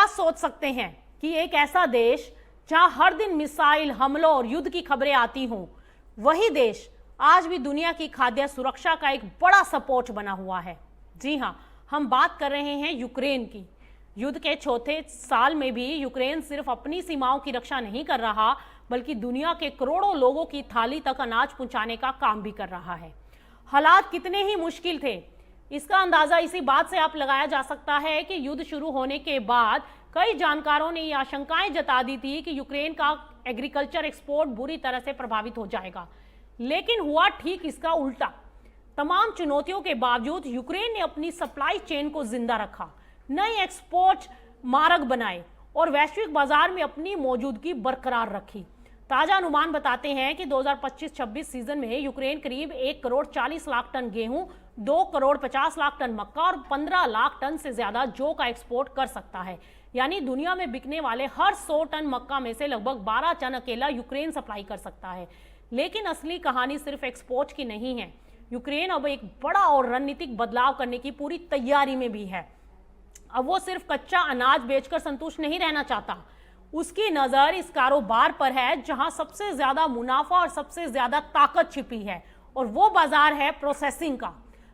सोच सकते हैं कि एक ऐसा देश जहां हर दिन मिसाइल हमलों और युद्ध की खबरें आती हों, वही देश आज भी दुनिया की खाद्य सुरक्षा का एक बड़ा सपोर्ट बना हुआ है। जी हां, हम बात कर रहे हैं यूक्रेन की। युद्ध के चौथे साल में भी यूक्रेन सिर्फ अपनी सीमाओं की रक्षा नहीं कर रहा, बल्कि दुनिया के करोड़ों लोगों की थाली तक अनाज पहुंचाने का काम भी कर रहा है। हालात कितने ही मुश्किल थे, इसका अंदाजा इसी बात से आप लगाया जा सकता है कि युद्ध शुरू होने के बाद कई जानकारों ने ये आशंकाएं जता दी थी कि यूक्रेन का एग्रीकल्चर एक्सपोर्ट बुरी तरह से प्रभावित हो जाएगा, लेकिन हुआ ठीक इसका उल्टा। तमाम चुनौतियों के बावजूद यूक्रेन ने अपनी सप्लाई चेन को जिंदा रखा, नए एक्सपोर्ट मार्ग बनाए और वैश्विक बाजार में अपनी मौजूदगी बरकरार रखी। ताजा अनुमान बताते हैं कि 2025-26 सीजन में यूक्रेन करीब 1 करोड़ 40 लाख टन गेहूं, 2 करोड़ 50 लाख टन मक्का और 15 लाख टन से ज्यादा जौ का एक्सपोर्ट कर सकता है। यानी दुनिया में बिकने वाले हर 100 टन मक्का में से लगभग 12 टन अकेला यूक्रेन सप्लाई कर सकता है। लेकिन असली कहानी सिर्फ एक्सपोर्ट की नहीं है। यूक्रेन अब एक बड़ा और रणनीतिक बदलाव करने की पूरी तैयारी में भी है। अब वो सिर्फ कच्चा अनाज बेचकर संतुष्ट नहीं रहना चाहता, उसकी नजर इस कारोबार पर है जहां सबसे ज्यादा मुनाफा और सबसे ज्यादा ताकत छिपी है, और वो बाजार है प्रोसेसिंग का।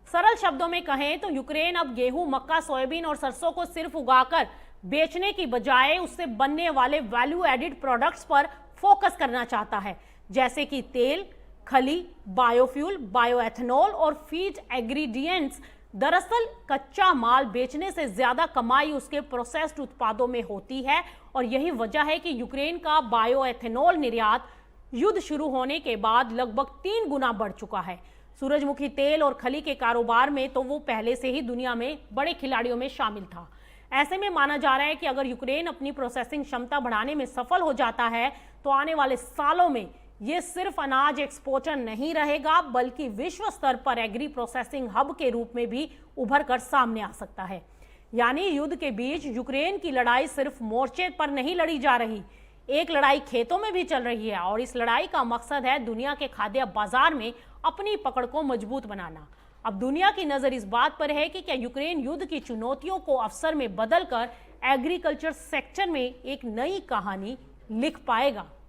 सरल शब्दों में कहें तो यूक्रेन अब गेहूं, मक्का, सोयाबीन और सरसों को सिर्फ उगाकर बेचने की बजाय उससे बनने वाले वैल्यू एडिड प्रोडक्ट्स पर फोकस करना चाहता है, जैसे कि तेल, खली, बायोफ्यूल, बायोएथेनॉल और फीड इंग्रेडिएंट्स। दरअसल कच्चा माल बेचने से ज्यादा कमाई उसके प्रोसेस्ड उत्पादों में होती है, और यही वजह है कि यूक्रेन का बायोएथेनॉल निर्यात युद्ध शुरू होने के बाद लगभग 3 गुना बढ़ चुका है। सूरजमुखी तेल और खली के कारोबार में तो वो पहले से ही दुनिया में बड़े खिलाड़ियों में शामिल था। ऐसे में माना जा रहा है कि अगर यूक्रेन अपनी प्रोसेसिंग क्षमता बढ़ाने में सफल हो जाता है तो आने वाले सालों में ये सिर्फ अनाज एक्सपोर्टर नहीं रहेगा, बल्कि विश्व स्तर पर एग्री प्रोसेसिंग हब के रूप में भी उभर कर सामने आ सकता है। यानी युद्ध के बीच यूक्रेन की लड़ाई सिर्फ मोर्चे पर नहीं लड़ी जा रही, एक लड़ाई खेतों में भी चल रही है, और इस लड़ाई का मकसद है दुनिया के खाद्य बाजार में अपनी पकड़ को मजबूत बनाना। अब दुनिया की नजर इस बात पर है कि क्या यूक्रेन युद्ध की चुनौतियों को अवसर में बदलकर एग्रीकल्चर सेक्टर में एक नई कहानी लिख पाएगा।